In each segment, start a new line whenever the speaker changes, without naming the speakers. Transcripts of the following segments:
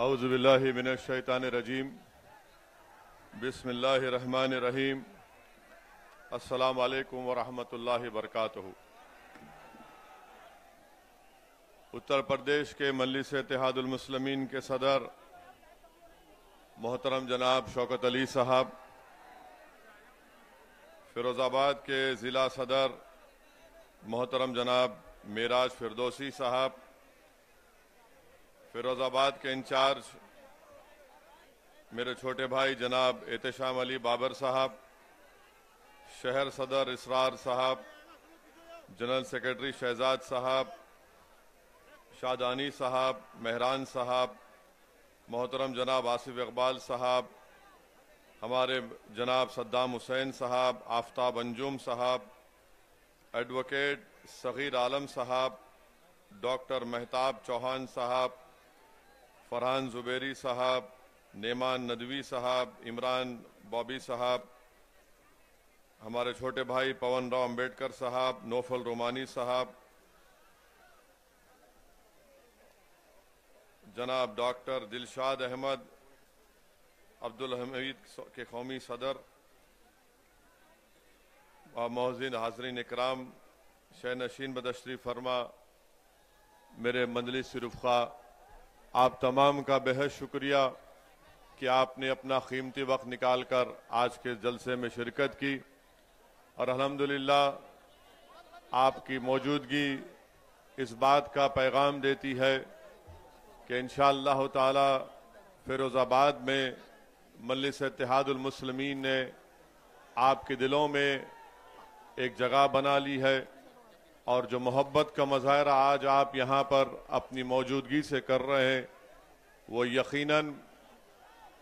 औज़ुबिल्लाहि मिनश्शैतानिर्रजीम बिस्मिल्लाहिर्रहमानिर्रहीम अस्सलामु अलैकुम वरहमतुल्लाहि वबरकातुहू। उत्तर प्रदेश के मजलिस इत्तेहादुल मुस्लिमीन के सदर मोहतरम जनाब शौकत अली साहब, फिरोजाबाद के ज़िला सदर मोहतरम जनाब मेराज फिरदौसी साहब, फिरोजाबाद के इंचार्ज मेरे छोटे भाई जनाब एहतशाम अली बाबर साहब, शहर सदर इसरार साहब, जनरल सेक्रेटरी शहजाद साहब, शादानी साहब, मेहरान साहब, मोहतरम जनाब आसिफ इकबाल साहब, हमारे जनाब सद्दाम हुसैन साहब, आफ्ताब अंजुम साहब, एडवोकेट सगीर आलम साहब, डॉक्टर मेहताब चौहान साहब, फरहान जुबेरी साहब, नेमान नदवी साहब, इमरान बॉबी साहब, हमारे छोटे भाई पवन राव अम्बेडकर साहब, नौफल रोमानी साहब, जनाब डॉक्टर दिलशाद अहमद अब्दुल हमीद के कौमी सदर, मोहसिन हाज़रीन इकराम, शहनशीन बदश्री फरमा, मेरे मजलिस रुफ़ा, आप तमाम का बेहद शुक्रिया कि आपने अपना कीमती वक्त निकाल कर आज के जलसे में शिरकत की और अल्हम्दुलिल्लाह आपकी मौजूदगी इस बात का पैगाम देती है कि इंशाअल्लाह ताला फिरोज़ाबाद में मजलिस इत्तेहादुल मुस्लिमीन ने आपके दिलों में एक जगह बना ली है और जो मोहब्बत का मुज़ाहरा आज आप यहाँ पर अपनी मौजूदगी से कर रहे हैं वो यकीनन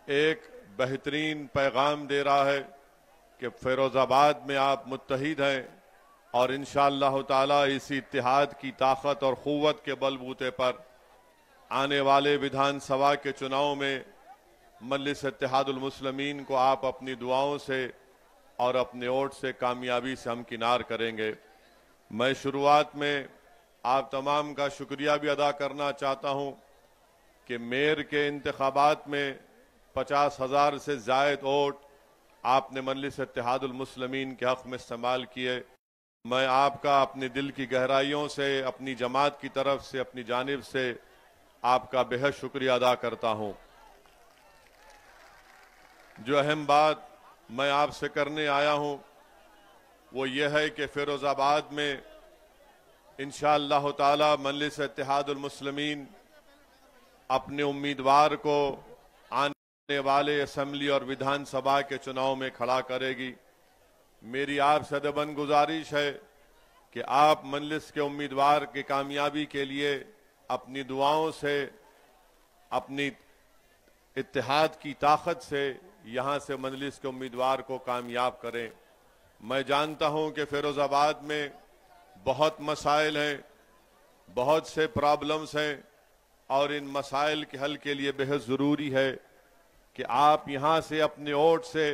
एक बेहतरीन पैगाम दे रहा है कि फिरोज़ाबाद में आप मुत्तहिद हैं और इंशाअल्लाह ताला इसी इत्तेहाद की ताकत और क़ुव्वत के बलबूते पर आने वाले विधानसभा के चुनाव में मजलिस इत्तेहादुल मुस्लिमीन को आप अपनी दुआओं से और अपने वोट से कामयाबी से हमकिनार करेंगे। मैं शुरुआत में आप तमाम का शुक्रिया भी अदा करना चाहता हूं कि मेयर के इंतखाबात में 50,000 से ज़ायद वोट आपने मजलिस इत्तेहादुल मुस्लिमीन के हक़ में इस्तेमाल किए। मैं आपका अपने दिल की गहराइयों से, अपनी जमात की तरफ से, अपनी जानिब से आपका बेहद शुक्रिया अदा करता हूं। जो अहम बात मैं आपसे करने आया हूं वो ये है कि फिरोज़ाबाद में इंशाअल्लाह ताला मजलिस इत्तेहादुल मुस्लिमीन अपने उम्मीदवार को आने वाले असेंबली और विधानसभा के चुनाव में खड़ा करेगी। मेरी आपसे अदबन गुजारिश है कि आप मजलिस के उम्मीदवार की कामयाबी के लिए अपनी दुआओं से, अपनी इत्तेहाद की ताकत से यहाँ से मजलिस के उम्मीदवार को कामयाब करें। मैं जानता हूँ कि फिरोज़ाबाद में बहुत मसाइल हैं, बहुत से प्रॉब्लम्स हैं और इन मसाइल के हल के लिए बेहद ज़रूरी है कि आप यहाँ से अपने वोट से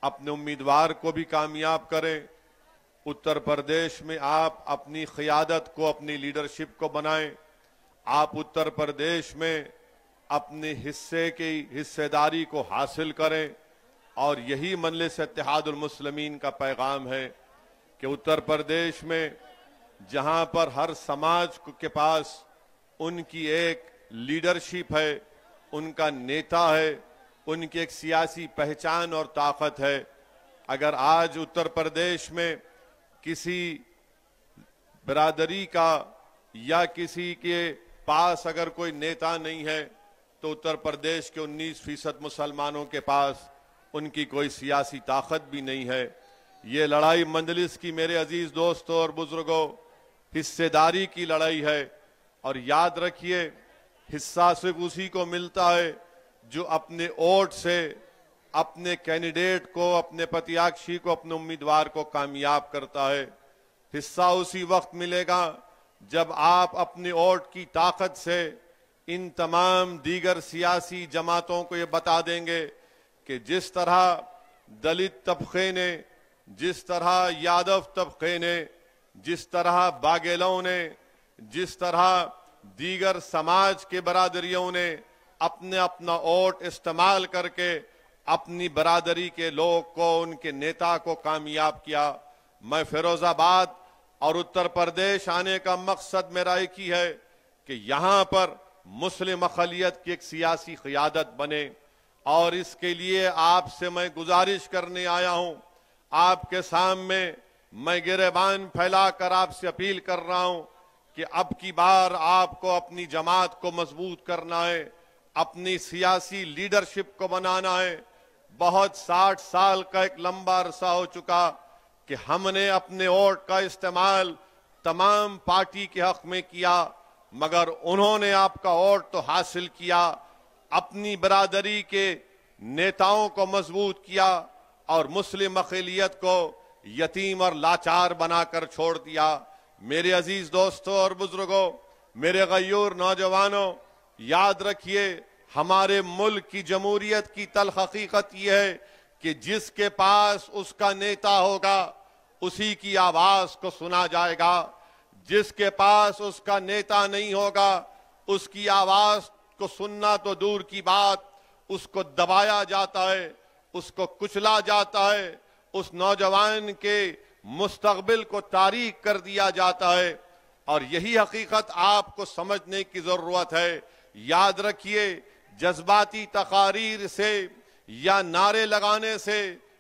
अपने उम्मीदवार को भी कामयाब करें। उत्तर प्रदेश में आप अपनी क़ियादत को, अपनी लीडरशिप को बनाएं। आप उत्तर प्रदेश में अपने हिस्से की हिस्सेदारी को हासिल करें और यही मजलिस इत्तेहादुल मुस्लिमीन का पैगाम है कि उत्तर प्रदेश में जहां पर हर समाज के पास उनकी एक लीडरशिप है, उनका नेता है, उनकी एक सियासी पहचान और ताकत है, अगर आज उत्तर प्रदेश में किसी बिरादरी का या किसी के पास अगर कोई नेता नहीं है तो उत्तर प्रदेश के 19% मुसलमानों के पास उनकी कोई सियासी ताकत भी नहीं है। ये लड़ाई मजलिस की, मेरे अजीज दोस्तों और बुजुर्गों, हिस्सेदारी की लड़ाई है और याद रखिए हिस्सा सिर्फ उसी को मिलता है जो अपने वोट से अपने कैंडिडेट को, अपने प्रत्याशी को, अपने उम्मीदवार को कामयाब करता है। हिस्सा उसी वक्त मिलेगा जब आप अपने वोट की ताकत से इन तमाम दीगर सियासी जमातों को ये बता देंगे कि जिस तरह दलित तबके ने, जिस तरह यादव तबके ने, जिस तरह बाघेलों ने, जिस तरह दीगर समाज के बरादरियों ने अपने अपना वोट इस्तेमाल करके अपनी बरादरी के लोग को, उनके नेता को कामयाब किया। मैं फिरोजाबाद और उत्तर प्रदेश आने का मकसद मेरा एक ही है कि यहां पर मुस्लिम अक़लियत की एक सियासी क़ियादत बने, और इसके लिए आपसे मैं गुजारिश करने आया हूं। आपके सामने मैं गिरेबान फैलाकर आपसे अपील कर रहा हूं कि अब की बार आपको अपनी जमात को मजबूत करना है, अपनी सियासी लीडरशिप को बनाना है। बहुत 60 साल का एक लंबा अरसा हो चुका कि हमने अपने वोट का इस्तेमाल तमाम पार्टी के हक में किया, मगर उन्होंने आपका वोट तो हासिल किया, अपनी बरादरी के नेताओं को मजबूत किया और मुस्लिम अक़लियत को यतीम और लाचार बनाकर छोड़ दिया। मेरे अजीज दोस्तों और बुजुर्गों, मेरे गयूर नौजवानों, याद रखिए हमारे मुल्क की जमहूरियत की तल्ख हकीकत यह है कि जिसके पास उसका नेता होगा उसी की आवाज को सुना जाएगा। जिसके पास उसका नेता नहीं होगा उसकी आवाज को सुनना तो दूर की बात, उसको दबाया जाता है, उसको कुचला जाता है, उस नौजवान के मुस्तकबिल को तारीक कर दिया जाता है। और यही हकीकत आपको समझने की जरूरत है। याद रखिए, जज्बाती तकारीर से या नारे लगाने से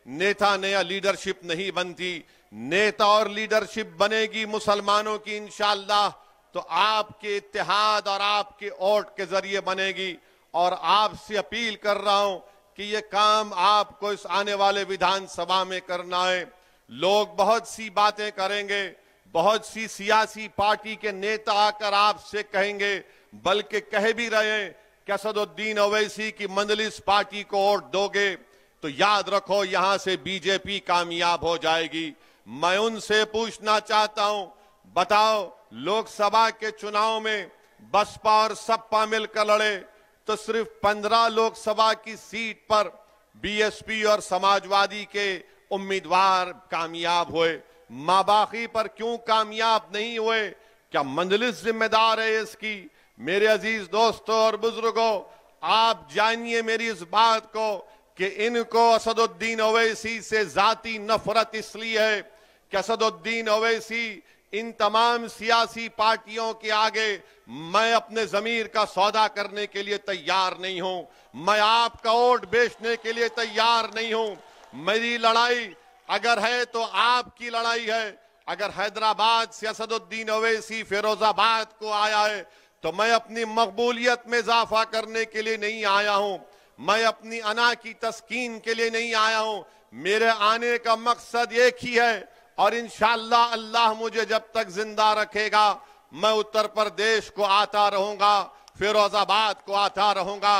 नेता नया लीडरशिप नहीं बनती। नेता और लीडरशिप बनेगी मुसलमानों की इंशाअल्लाह तो आपके इत्तेहाद और आपके वोट के जरिए बनेगी। और आपसे अपील कर रहा हूं कि ये काम आपको इस आने वाले विधानसभा में करना है। लोग बहुत सी बातें करेंगे, बहुत सी सियासी पार्टी के नेता आकर आपसे कहेंगे, बल्कि कह भी रहे हैं कि असदुद्दीन ओवैसी की मंजलिस पार्टी को वोट दोगे तो याद रखो यहां से बीजेपी कामयाब हो जाएगी। मैं उनसे पूछना चाहता हूं, बताओ लोकसभा के चुनाव में बसपा और सपा मिलकर लड़े तो सिर्फ 15 लोकसभा की सीट पर बीएसपी और समाजवादी के उम्मीदवार कामयाब हुए। बाकी पर क्यों कामयाब नहीं हुए? क्या मंजलिस जिम्मेदार है इसकी? मेरे अजीज दोस्तों और बुजुर्गों, आप जानिए मेरी इस बात को कि इनको असदुद्दीन ओवैसी से जाती नफरत इसलिए है कि असदुद्दीन ओवैसी इन तमाम सियासी पार्टियों के आगे मैं अपने जमीर का सौदा करने के लिए तैयार नहीं हूं। मैं आपका वोट बेचने के लिए तैयार नहीं हूं। मेरी लड़ाई अगर है तो आपकी लड़ाई है। अगर हैदराबाद से असदुद्दीन ओवैसी फिरोजाबाद को आया है तो मैं अपनी मकबूलियत में इजाफा करने के लिए नहीं आया हूं। मैं अपनी अना की तस्कीन के लिए नहीं आया हूं। मेरे आने का मकसद एक ही है और इंशाअल्लाह अल्लाह मुझे जब तक जिंदा रखेगा मैं उत्तर प्रदेश को आता रहूंगा, फिरोजाबाद को आता रहूंगा।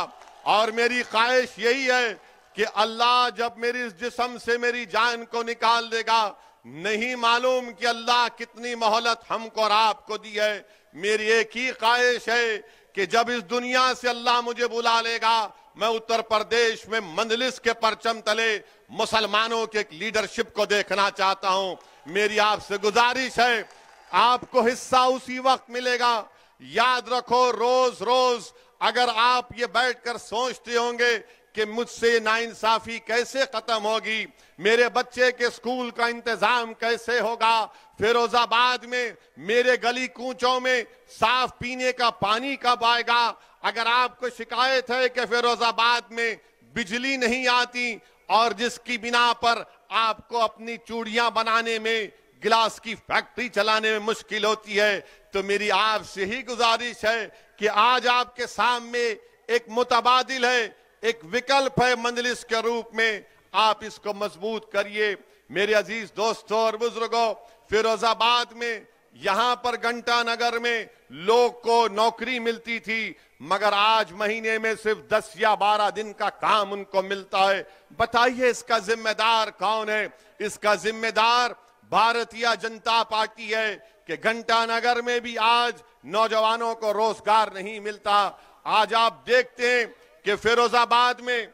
और मेरी ख्वाहिश यही है कि अल्लाह जब मेरी इस जिस्म से मेरी जान को निकाल देगा, नहीं मालूम कि अल्लाह कितनी मोहलत हमको और आपको दी है। मेरी एक ही ख्वाहिश है कि जब इस दुनिया से अल्लाह मुझे बुला लेगा मैं उत्तर प्रदेश में मंजलिस के परचम तले मुसलमानों के एक लीडरशिप को देखना चाहता हूं। मेरी आपसे गुजारिश है, आपको हिस्सा उसी वक्त मिलेगा। याद रखो, रोज रोज अगर आप ये बैठकर सोचते होंगे कि मुझसे नाइंसाफी कैसे खत्म होगी, मेरे बच्चे के स्कूल का इंतजाम कैसे होगा, फिरोजाबाद में मेरे गली कूचों में साफ पीने का पानी कब आएगा, अगर आपको शिकायत है कि फिरोजाबाद में बिजली नहीं आती और जिसकी बिना पर आपको अपनी चूड़ियां बनाने में, गिलास की फैक्ट्री चलाने में मुश्किल होती है, तो मेरी आपसे ही गुजारिश है कि आज आपके सामने एक मुतबादिल है, एक विकल्प है मंजलिस के रूप में, आप इसको मजबूत करिए। मेरे अजीज दोस्तों और बुजुर्गों, फिरोजाबाद में यहां पर घंटा नगर में लोग को नौकरी मिलती थी, मगर आज महीने में सिर्फ 10 या 12 दिन का काम उनको मिलता है। बताइए इसका जिम्मेदार कौन है? इसका जिम्मेदार भारतीय जनता पार्टी है कि घंटा नगर में भी आज नौजवानों को रोजगार नहीं मिलता। आज आप देखते हैं कि फिरोजाबाद में,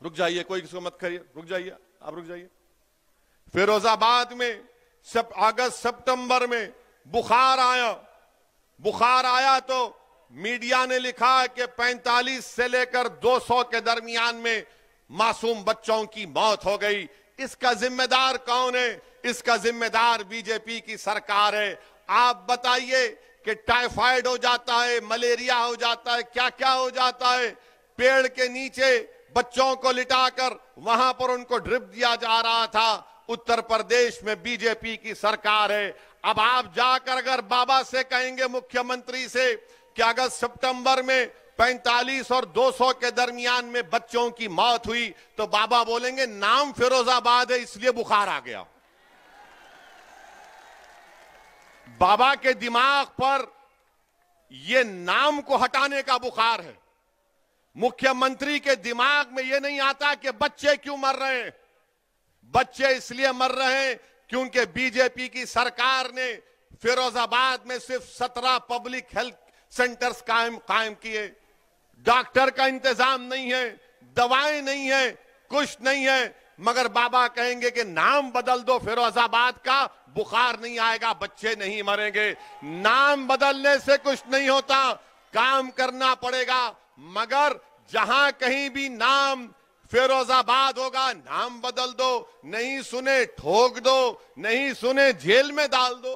रुक जाइए, कोई किसी को मत करिए, रुक जाइए, आप रुक जाइए। फिरोजाबाद में अगस्त सितंबर में बुखार आया तो मीडिया ने लिखा कि 45 से लेकर 200 के दरमियान में मासूम बच्चों की मौत हो गई। इसका जिम्मेदार कौन है? इसका जिम्मेदार बीजेपी की सरकार है। आप बताइए कि टाइफाइड हो जाता है, मलेरिया हो जाता है, क्या क्या हो जाता है। पेड़ के नीचे बच्चों को लिटाकर वहां पर उनको ड्रिप दिया जा रहा था। उत्तर प्रदेश में बीजेपी की सरकार है। अब आप जाकर अगर बाबा से कहेंगे, मुख्यमंत्री से, कि अगस्त सितंबर में 45 और 200 के दरमियान में बच्चों की मौत हुई, तो बाबा बोलेंगे नाम फिरोजाबाद है इसलिए बुखार आ गया। बाबा के दिमाग पर यह नाम को हटाने का बुखार है। मुख्यमंत्री के दिमाग में यह नहीं आता कि बच्चे क्यों मर रहे हैं। बच्चे इसलिए मर रहे हैं क्योंकि बीजेपी की सरकार ने फिरोजाबाद में सिर्फ 17 पब्लिक हेल्थ सेंटर्स कायम किए। डॉक्टर का इंतजाम नहीं है, दवाएं नहीं है, कुछ नहीं है, मगर बाबा कहेंगे कि नाम बदल दो फिरोजाबाद का, बुखार नहीं आएगा, बच्चे नहीं मरेंगे। नाम बदलने से कुछ नहीं होता, काम करना पड़ेगा। मगर जहां कहीं भी नाम फिरोजाबाद होगा, नाम बदल दो, नहीं सुने ठोक दो, नहीं सुने जेल में डाल दो।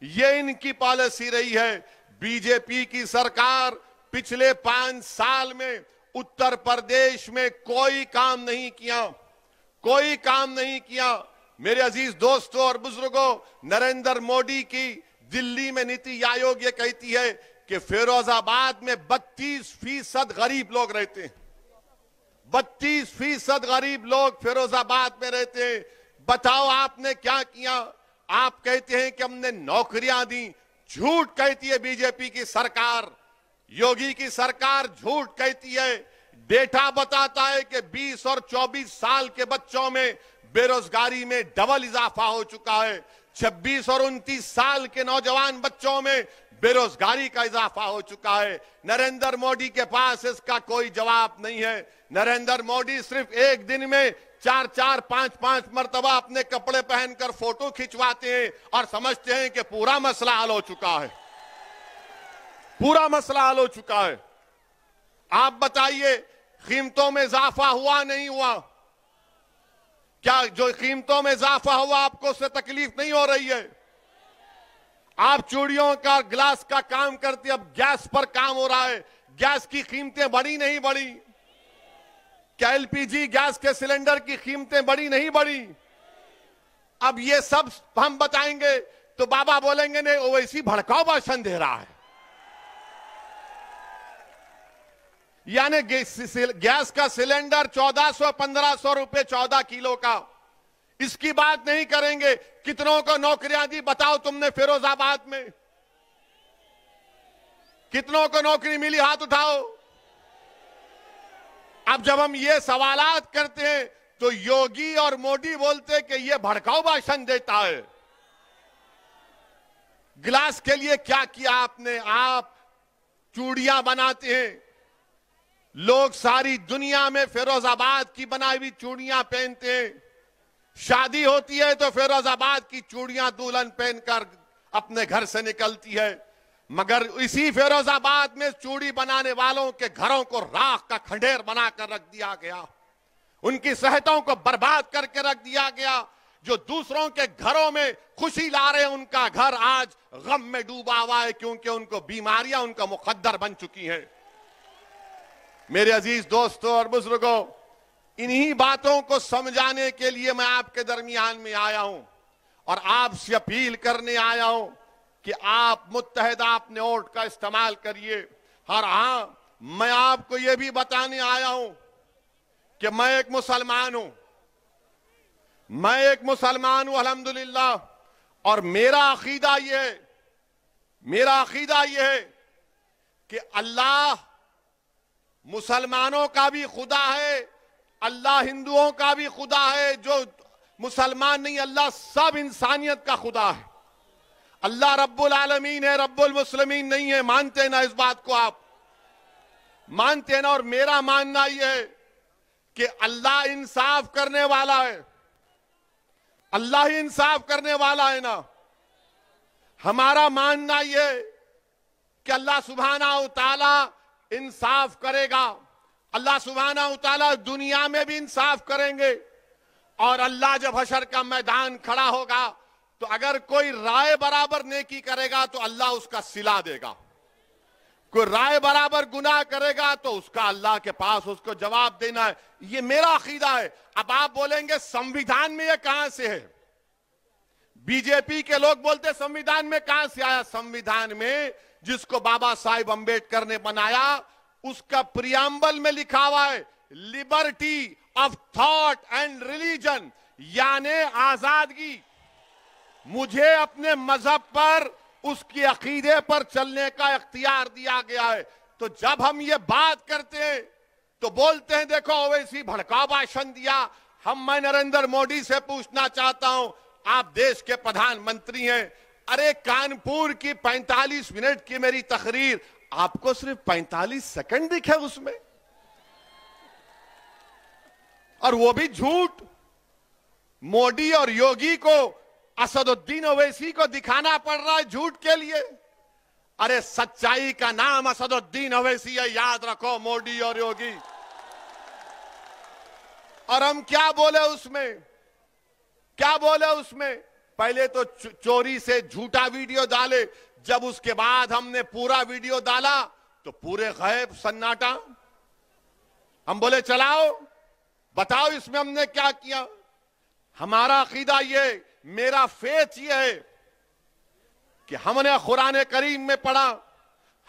ये इनकी पॉलिसी रही है। बीजेपी की सरकार पिछले 5 साल में उत्तर प्रदेश में कोई काम नहीं किया, कोई काम नहीं किया। मेरे अजीज दोस्तों और बुजुर्गों, नरेंद्र मोदी की दिल्ली में नीति आयोग ये कहती है कि फिरोजाबाद में 32% गरीब लोग रहते हैं। 32% गरीब लोग फिरोजाबाद में रहते हैं। बताओ आपने क्या किया? आप कहते हैं कि हमने नौकरियां दी। झूठ कहती है बीजेपी की सरकार, योगी की सरकार झूठ कहती है। डेटा बताता है कि 20 और 24 साल के बच्चों में बेरोजगारी में डबल इजाफा हो चुका है। 26 और 29 साल के नौजवान बच्चों में बेरोजगारी का इजाफा हो चुका है। नरेंद्र मोदी के पास इसका कोई जवाब नहीं है। नरेंद्र मोदी सिर्फ एक दिन में 4-4, 5-5 मरतबा अपने कपड़े पहनकर फोटो खिंचवाते हैं और समझते हैं कि पूरा मसला हल हो चुका है, पूरा मसला हल हो चुका है। आप बताइए, कीमतों में इजाफा हुआ नहीं हुआ? क्या जो कीमतों में इजाफा हुआ आपको उससे तकलीफ नहीं हो रही है? आप चूड़ियों का, गिलास का काम करते, अब गैस पर काम हो रहा है। गैस की कीमतें बढ़ी नहीं बढ़ी? क्या एलपीजी गैस के सिलेंडर की कीमतें बढ़ी नहीं बढ़ी? अब ये सब हम बताएंगे तो बाबा बोलेंगे नहीं, ओवैसी भड़काऊ भाषण दे रहा है। यानी गैस का सिलेंडर 1400-1500 रुपए 14 किलो का, इसकी बात नहीं करेंगे। कितनों को नौकरियां दी बताओ तुमने फिरोजाबाद में? कितनों को नौकरी मिली? हाथ उठाओ। अब जब हम ये सवालात करते हैं तो योगी और मोदी बोलते कि ये भड़काऊ भाषण देता है। गिलास के लिए क्या किया आपने? आप चूड़ियां बनाते हैं, लोग सारी दुनिया में फिरोजाबाद की बनाई हुई चूड़ियां पहनते हैं। शादी होती है तो फिरोजाबाद की चूड़ियां दुल्हन पहनकर अपने घर से निकलती है। मगर इसी फिरोजाबाद में चूड़ी बनाने वालों के घरों को राख का खंडेर बनाकर रख दिया गया, उनकी सेहतों को बर्बाद करके रख दिया गया। जो दूसरों के घरों में खुशी ला रहे हैं, उनका घर आज गम में डूबा हुआ है, क्योंकि उनको बीमारियां उनका मुकद्दर बन चुकी हैं। मेरे अजीज दोस्तों और बुजुर्गों, इन्हीं बातों को समझाने के लिए मैं आपके दरमियान में आया हूं और आपसे अपील करने आया हूं कि आप मुत्तहिदा अपने वोट का इस्तेमाल करिए। और हां, मैं आपको यह भी बताने आया हूं कि मैं एक मुसलमान हूं, मैं एक मुसलमान हूं अल्हम्दुलिल्लाह। और मेरा अकीदा यह है कि अल्लाह मुसलमानों का भी खुदा है, अल्लाह हिंदुओं का भी खुदा है। जो मुसलमान नहीं, अल्लाह सब इंसानियत का खुदा है। अल्लाह रब्बुल आलमीन है, रब्बुल मुस्लिमीन नहीं है। मानते हैं ना इस बात को? आप मानते हैं ना? और मेरा मानना यह है कि अल्लाह इंसाफ करने वाला है, अल्लाह ही इंसाफ करने वाला है ना। हमारा मानना यह
कि अल्लाह सुब्हानहू तआला इंसाफ करेगा, अल्लाह सुब्हानहू तआला दुनिया में भी इंसाफ करेंगे, और अल्लाह जब हशर का मैदान खड़ा होगा तो अगर कोई राय बराबर नेकी करेगा तो अल्लाह उसका सिला देगा, कोई राय बराबर गुनाह करेगा तो उसका अल्लाह के पास उसको जवाब देना है। ये मेरा अकीदा है। अब आप बोलेंगे संविधान में ये कहां से है? बीजेपी के लोग बोलते संविधान में कहां से आया? संविधान में जिसको बाबा साहिब अंबेडकर ने बनाया उसका प्रियम्बल में लिखा हुआ है liberty of thought and religion, यानी आजादगी, मुझे अपने मजहब पर उसकी अकीदे पर चलने का इख्तियार दिया गया है। तो जब हम ये बात करते हैं तो बोलते हैं देखो ओवैसी भड़काऊ भाषण दिया। मैं नरेंद्र मोदी से पूछना चाहता हूं, आप देश के प्रधानमंत्री हैं, अरे कानपुर की 45 मिनट की मेरी तकरीर आपको सिर्फ 45 सेकंड दिखे उसमें, और वो भी झूठ। मोदी और योगी को असदुद्दीन ओवैसी को दिखाना पड़ रहा है झूठ के लिए। अरे सच्चाई का नाम असदुद्दीन ओवैसी है, याद रखो, मोदी और योगी। और हम क्या बोले उसमें, क्या बोले उसमें? पहले तो चोरी से झूठा वीडियो डाले, जब उसके बाद हमने पूरा वीडियो डाला तो पूरे गैब सन्नाटा। हम बोले चलाओ बताओ इसमें हमने क्या किया। हमारा अकीदा ये, मेरा फेथ ये है कि हमने कुरान करीम में पढ़ा,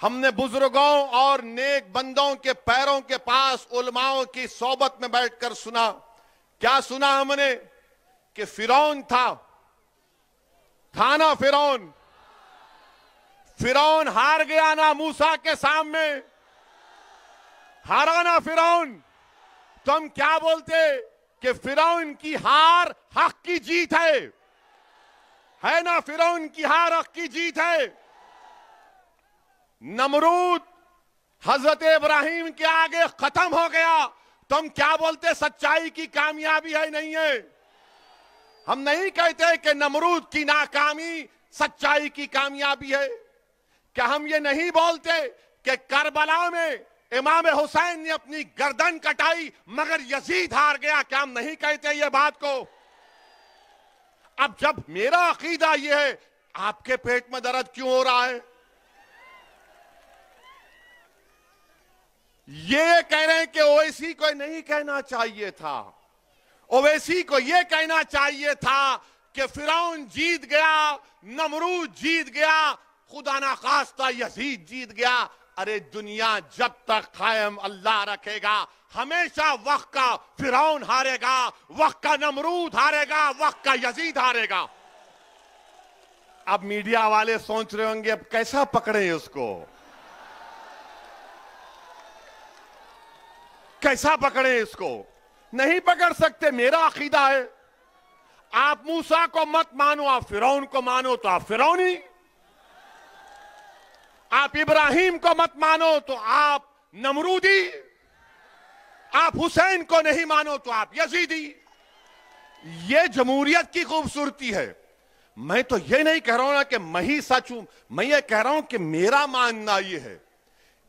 हमने बुजुर्गों और नेक बंदों के पैरों के पास उलमाओं की सोबत में बैठकर सुना। क्या सुना हमने? कि फिरौन था ना फिरौन, फिरौन हार गया ना मूसा के सामने, हारा ना फिरौन। तो हम क्या बोलते कि फिरौन की हार हक की जीत है ना? फिरौन की हार हक की जीत है। नमरूद हजरत इब्राहिम के आगे खत्म हो गया, तो हम क्या बोलते? सच्चाई की कामयाबी है, नहीं है। हम नहीं कहते कि नमरूद की नाकामी सच्चाई की कामयाबी है। क्या हम ये नहीं बोलते कि करबला में इमाम हुसैन ने अपनी गर्दन कटाई मगर यजीद हार गया? क्या हम नहीं कहते ये बात को? अब जब मेरा अकीदा ये है, आपके पेट में दर्द क्यों हो रहा है? ये कह रहे हैं कि ओवैसी को नहीं कहना चाहिए था, ओवैसी को यह कहना चाहिए था कि फिरौन जीत गया, नमरूद जीत गया, खुदा ना खास्ता यजीद जीत गया। अरे दुनिया जब तक कायम अल्लाह रखेगा, हमेशा वक्त का फिरौन हारेगा, वक्त का नमरूद हारेगा, वक्त का यजीद हारेगा। अब मीडिया वाले सोच रहे होंगे अब कैसा पकड़े उसको, कैसा पकड़े इसको? नहीं पकड़ सकते। मेरा अकीदा है, आप मूसा को मत मानो, आप फिरौन को मानो तो आप फिरौनी, आप इब्राहिम को मत मानो तो आप नमरूदी, आप हुसैन को नहीं मानो तो आप यजीदी। ये जमहूरियत की खूबसूरती है। मैं तो ये नहीं कह रहा हूं ना कि मैं ही सच हूं, मैं ये कह रहा हूं कि मेरा मानना ये है।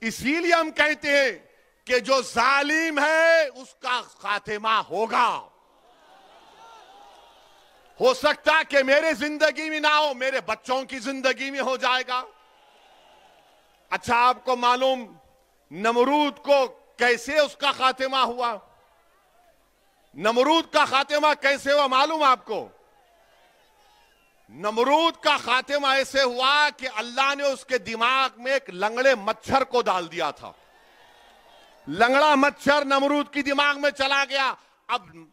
इसीलिए हम कहते हैं कि जो जालिम है उसका खातिमा होगा। हो सकता कि मेरे जिंदगी में ना हो, मेरे बच्चों की जिंदगी में हो जाएगा। अच्छा, आपको मालूम नमरूद को कैसे उसका खातिमा हुआ? नमरूद का खातिमा कैसे हुआ मालूम आपको? नमरूद का खातिमा ऐसे हुआ कि अल्लाह ने उसके दिमाग में एक लंगड़े मच्छर को डाल दिया था। लंगड़ा मच्छर नमरूद की दिमाग में चला गया। अब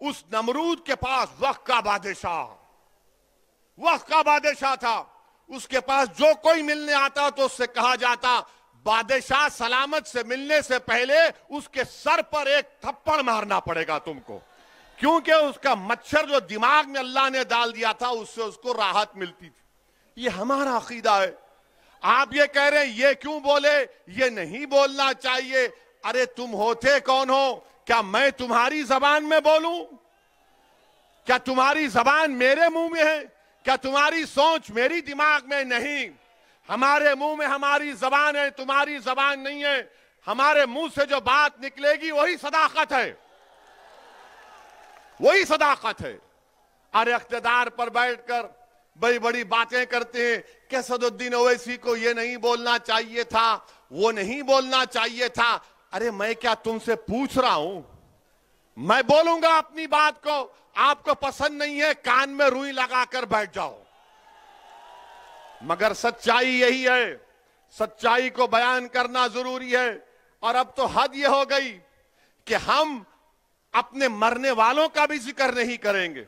उस नमरूद के पास वक्त का बादशाह था। उसके पास जो कोई मिलने आता तो उससे कहा जाता बादशाह सलामत से मिलने से पहले उसके सर पर एक थप्पड़ मारना पड़ेगा तुमको, क्योंकि उसका मच्छर जो दिमाग में अल्लाह ने डाल दिया था उससे उसको राहत मिलती थी। ये हमारा अकीदा है। आप ये कह रहे हैं ये क्यों बोले, ये नहीं बोलना चाहिए। अरे तुम होते कौन हो? क्या मैं तुम्हारी जबान में बोलूं? क्या तुम्हारी जबान मेरे मुंह में है? क्या तुम्हारी सोच मेरी दिमाग में? नहीं। हमारे मुंह में हमारी जबान है, तुम्हारी जबान नहीं है। हमारे मुंह से जो बात निकलेगी वही सदाकत है, वही सदाकत है। अरे इख्तिदार पर बैठकर बड़ी बड़ी बातें करते हैं कि असदुद्दीन ओवैसी को ये नहीं बोलना चाहिए था, वो नहीं बोलना चाहिए था। अरे मैं क्या तुमसे पूछ रहा हूं? मैं बोलूंगा अपनी बात को, आपको पसंद नहीं है कान में रुई लगाकर बैठ जाओ। मगर सच्चाई यही है, सच्चाई को बयान करना जरूरी है। और अब तो हद यह हो गई कि हम अपने मरने वालों का भी जिक्र नहीं करेंगे,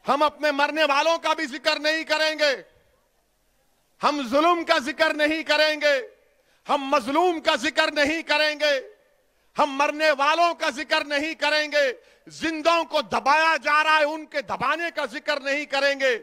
हम अपने मरने वालों का भी जिक्र नहीं करेंगे, हम जुल्म का जिक्र नहीं करेंगे, हम मजलूम का जिक्र नहीं करेंगे, हम मरने वालों का जिक्र नहीं करेंगे, जिंदों को दबाया जा रहा है उनके दबाने का जिक्र नहीं करेंगे।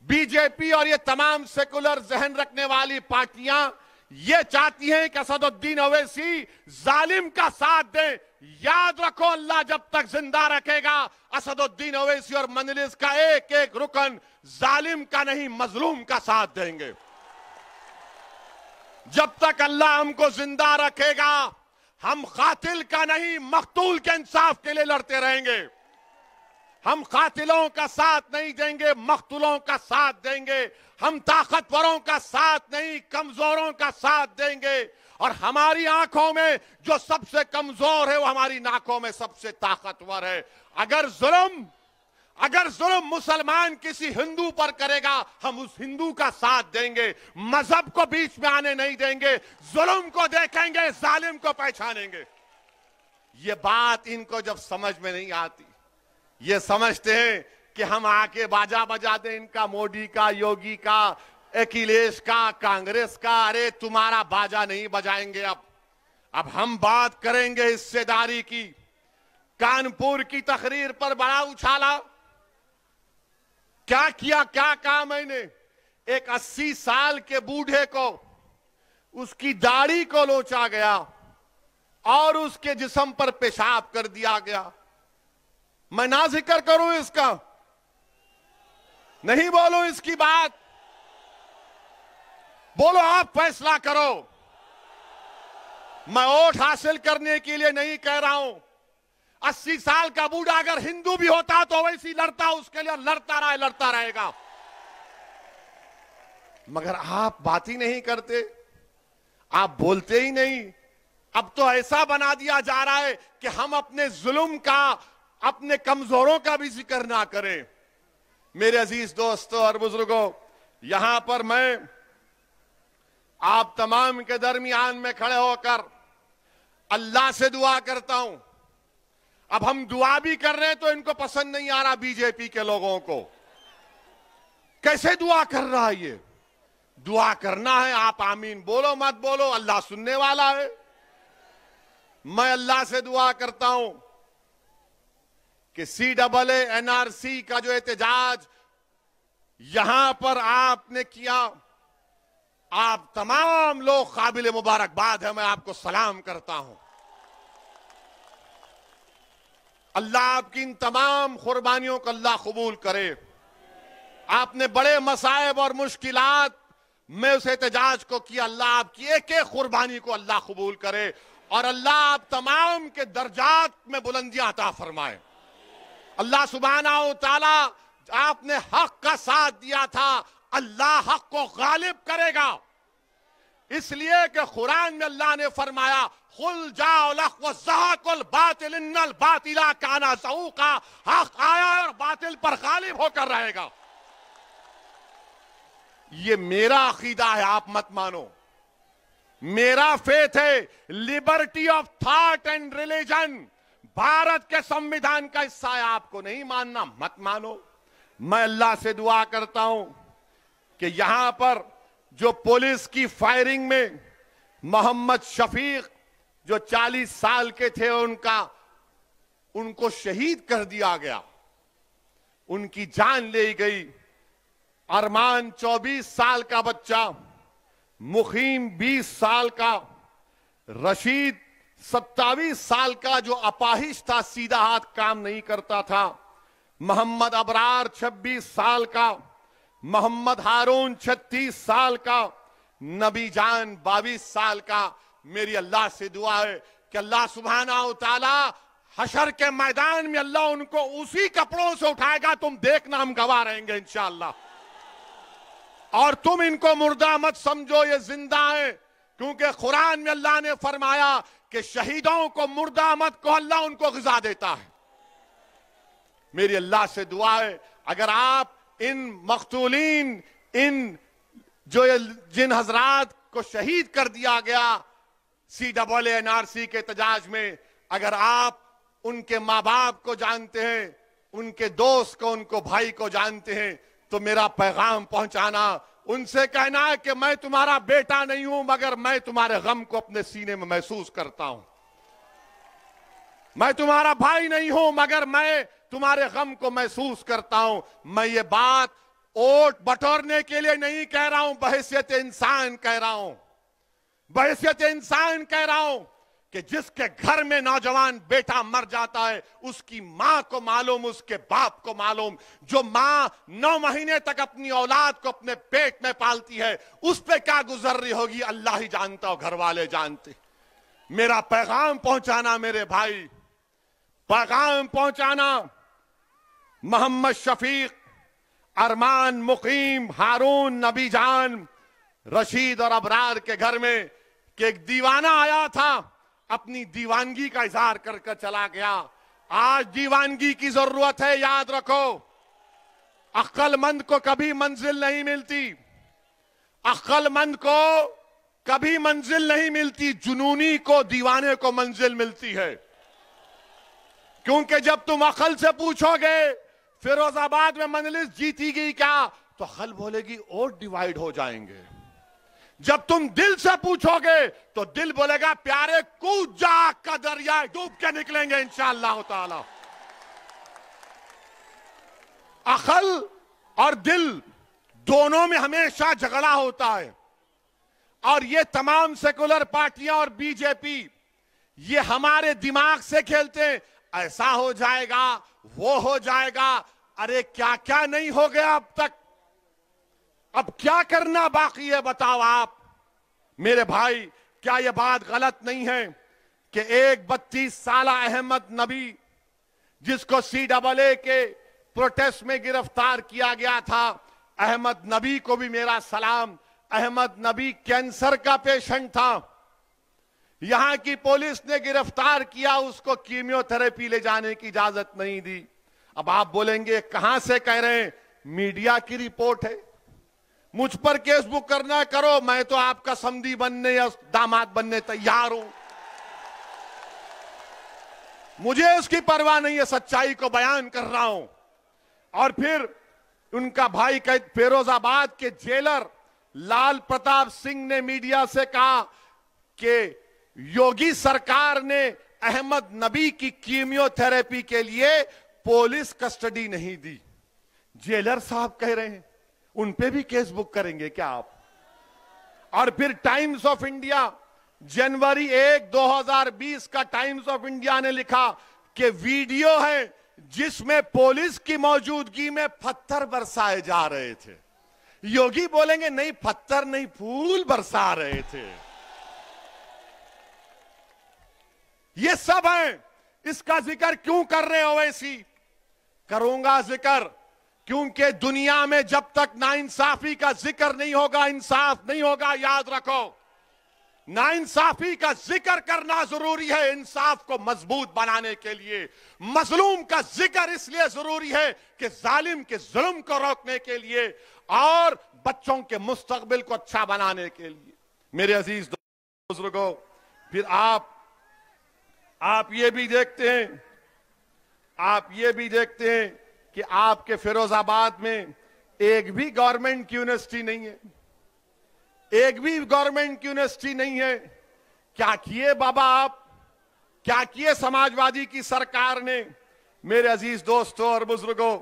बीजेपी और ये तमाम सेकुलर जहन रखने वाली पार्टियां ये चाहती हैं कि असदुद्दीन ओवैसी जालिम का साथ दें। याद रखो, अल्लाह जब तक जिंदा रखेगा असदुद्दीन ओवैसी और मजलिस का एक एक रुकन जालिम का नहीं मजलूम का साथ देंगे। जब तक अल्लाह हमको जिंदा रखेगा हम कातिल का नहीं मकतूल के इंसाफ के लिए लड़ते रहेंगे। हम कातिलों का साथ नहीं देंगे, मकतूलों का साथ देंगे। हम ताकतवरों का साथ नहीं कमजोरों का साथ देंगे। और हमारी आंखों में जो सबसे कमजोर है वो हमारी नाकों में सबसे ताकतवर है। अगर जुल्म मुसलमान किसी हिंदू पर करेगा हम उस हिंदू का साथ देंगे, मजहब को बीच में आने नहीं देंगे, जुल्म को देखेंगे, जालिम को पहचानेंगे। ये बात इनको जब समझ में नहीं आती, ये समझते हैं कि हम आके बाजा बजा दें इनका, मोदी का, योगी का, अखिलेश का, कांग्रेस का। अरे तुम्हारा बाजा नहीं बजाएंगे। अब हम बात करेंगे हिस्सेदारी की। कानपुर की तकरीर पर बड़ा उछाला, क्या किया, क्या कहा मैंने? एक 80 साल के बूढ़े को उसकी दाढ़ी को लोचा गया और उसके जिस्म पर पेशाब कर दिया गया। मैं ना जिक्र करूं इसका, नहीं बोलूं इसकी बात, बोलो आप फैसला करो। मैं वोट हासिल करने के लिए नहीं कह रहा हूं। 80 साल का बूढ़ा अगर हिंदू भी होता तो वैसी लड़ता, उसके लिए लड़ता रहेगा। मगर आप बात ही नहीं करते, आप बोलते ही नहीं। अब तो ऐसा बना दिया जा रहा है कि हम अपने जुल्म का, अपने कमजोरों का भी जिक्र ना करें। मेरे अजीज दोस्तों और बुजुर्गों, यहां पर मैं आप तमाम के दरमियान में खड़े होकर अल्लाह से दुआ करता हूं। अब हम दुआ भी कर रहे हैं तो इनको पसंद नहीं आ रहा बीजेपी के लोगों को। कैसे दुआ कर रहा है ये? दुआ करना है, आप आमीन बोलो मत बोलो, अल्लाह सुनने वाला है। मैं अल्लाह से दुआ करता हूं कि CAA NRC का जो एहतजाज यहां पर आपने किया, आप तमाम लोग काबिल मुबारकबाद है, मैं आपको सलाम करता हूं। अल्लाह आपकी इन तमाम कुर्बानियों को अल्लाह कबूल करे। आपने बड़े मसाइब और मुश्किलात में उस एहतजाज को किया, अल्लाह आपकी एक एक कुर्बानी को अल्लाह कबूल करे और अल्लाह आप तमाम के दर्जात में बुलंदियां अता फरमाए। अल्लाह सुब्हानहू व तआला, आपने हक का साथ दिया था, अल्लाह हक को गालिब करेगा। इसलिए कि कुरान में अल्लाह ने फरमाया, खुल जाओ लख व ज़हक़ुल बातिल इन्नल बातिला काना ज़हूक़ा। हक आया और बातिल पर गालिब होकर रहेगा। ये मेरा अकीदा है, आप मत मानो। मेरा फेथ है, liberty of thought and religion Bharat के संविधान का हिस्सा है। आपको नहीं मानना, मत मानो। मैं अल्लाह से दुआ करता हूं कि यहां पर जो पुलिस की फायरिंग में मोहम्मद शफीक जो 40 साल के थे, उनको शहीद कर दिया गया, उनकी जान ले गई। अरमान 24 साल का बच्चा, मुखीम 20 साल का, रशीद 27 साल का जो अपाहिज था, सीधा हाथ काम नहीं करता था, मोहम्मद अबरार 26 साल का, मोहम्मद हारून 36 साल का, नबी जान 22 साल का। मेरी अल्लाह से दुआ है कि अल्लाह सुब्हानहू व तआला हशर के मैदान में अल्लाह उनको उसी कपड़ों से उठाएगा। तुम देखना, हम गवाह रहेंगे इंशाअल्लाह। और तुम इनको मुर्दा मत समझो, ये जिंदा है, क्योंकि कुरान में अल्लाह ने फरमाया कि शहीदों को मुर्दा मत कहो, अल्लाह उनको ग़िज़ा देता है। मेरी अल्लाह से दुआ है, अगर आप इन मक़तूलीन, इन जो जिन हजरात को शहीद कर दिया गया CAA-NRC के एहतजाज में, अगर आप उनके माँ बाप को जानते हैं, उनके दोस्त को, उनको भाई को जानते हैं, तो मेरा पैगाम पहुंचाना, उनसे कहना है कि मैं तुम्हारा बेटा नहीं हूं, मगर मैं तुम्हारे गम को अपने सीने में महसूस करता हूं। मैं तुम्हारा भाई नहीं हूं, मगर मैं तुम्हारे गम को महसूस करता हूं। मैं ये बात वोट बटोरने के लिए नहीं कह रहा हूं, बहैसियत इंसान कह रहा हूं। बहैसियत इंसान कह रहा हूं कि जिसके घर में नौजवान बेटा मर जाता है, उसकी मां को मालूम, उसके बाप को मालूम। जो मां 9 महीने तक अपनी औलाद को अपने पेट में पालती है, उस पे क्या गुजर रही होगी अल्लाह ही जानता हो, घर वाले जानते। मेरा पैगाम पहुंचाना मेरे भाई, पैगाम पहुंचाना मोहम्मद शफीक, अरमान, मुकीम, हारून, नबी जान, रशीद और अबरार के घर में कि एक दीवाना आया था, अपनी दीवानगी का इजहार कर कर चला गया। आज दीवानगी की जरूरत है, याद रखो। अक्लमंद को कभी मंजिल नहीं मिलती, अक्लमंद को कभी मंजिल नहीं मिलती, जुनूनी को, दीवाने को मंजिल मिलती है। क्योंकि जब तुम अकल से पूछोगे फिरोजाबाद में मंजलिस जीतीगी क्या, तो अकल बोलेगी वोट डिवाइड हो जाएंगे। जब तुम दिल से पूछोगे तो दिल बोलेगा प्यारे कूद जा का दरिया, डूब के निकलेंगे इंशाअल्लाह ताला। अकल और दिल दोनों में हमेशा झगड़ा होता है। और ये तमाम सेकुलर पार्टियां और बीजेपी ये हमारे दिमाग से खेलते हैं, ऐसा हो जाएगा, वो हो जाएगा। अरे क्या क्या नहीं हो गया अब तक, अब क्या करना बाकी है बताओ आप मेरे भाई। क्या यह बात गलत नहीं है कि एक 32 साला अहमद नबी, जिसको CAA के प्रोटेस्ट में गिरफ्तार किया गया था, अहमद नबी को भी मेरा सलाम। अहमद नबी कैंसर का पेशेंट था, यहां की पुलिस ने गिरफ्तार किया, उसको कीमियोथेरेपी ले जाने की इजाजत नहीं दी। अब आप बोलेंगे कहां से कह रहे हैं, मीडिया की रिपोर्ट है। मुझ पर केस बुक करना करो, मैं तो आपका समधी बनने या दामाद बनने तैयार हूं। मुझे उसकी परवाह नहीं है, सच्चाई को बयान कर रहा हूं। और फिर उनका भाई फिरोजाबाद के जेलर लाल प्रताप सिंह ने मीडिया से कहा कि योगी सरकार ने अहमद नबी की कीमियोथेरेपी के लिए पुलिस कस्टडी नहीं दी। जेलर साहब कह रहे हैं उन पे भी केस बुक करेंगे क्या आप? और फिर टाइम्स ऑफ इंडिया जनवरी 1, 2020 का टाइम्स ऑफ इंडिया ने लिखा कि वीडियो है जिसमें पुलिस की मौजूदगी में पत्थर बरसाए जा रहे थे। योगी बोलेंगे नहीं पत्थर नहीं, फूल बरसा रहे थे। ये सब है, इसका जिक्र क्यों कर रहे हो? वैसी करूंगा जिक्र, क्योंकि दुनिया में जब तक नाइंसाफी का जिक्र नहीं होगा, इंसाफ नहीं होगा। याद रखो, नाइंसाफी का जिक्र करना जरूरी है इंसाफ को मजबूत बनाने के लिए। मजलूम का जिक्र इसलिए जरूरी है कि जालिम के जुल्म को रोकने के लिए और बच्चों के मुस्तकबिल को अच्छा बनाने के लिए। मेरे अजीज बुजुर्गों, फिर आप ये भी देखते हैं, कि आपके फिरोजाबाद में एक भी गवर्नमेंट की यूनिवर्सिटी नहीं है, एक भी गवर्नमेंट की यूनिवर्सिटी नहीं है। क्या किए बाबा आप, क्या किए समाजवादी की सरकार ने? मेरे अजीज दोस्तों और बुजुर्गों,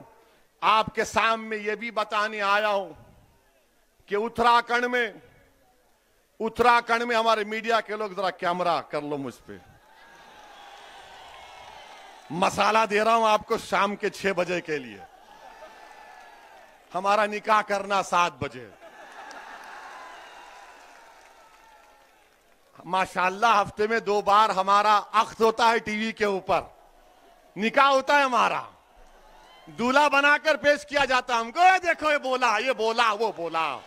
आपके सामने ये भी बताने आया हूं कि उत्तराखंड में हमारे मीडिया के लोग जरा कैमरा कर लो मुझ पे, मसाला दे रहा हूं आपको शाम के 6 बजे के लिए। हमारा निकाह करना 7 बजे। माशाल्लाह हफ्ते में 2 बार हमारा अख्त होता है टीवी के ऊपर, निकाह होता है हमारा, दूल्हा बनाकर पेश किया जाता है हमको। देखो ये बोला, ये बोला, वो बोला,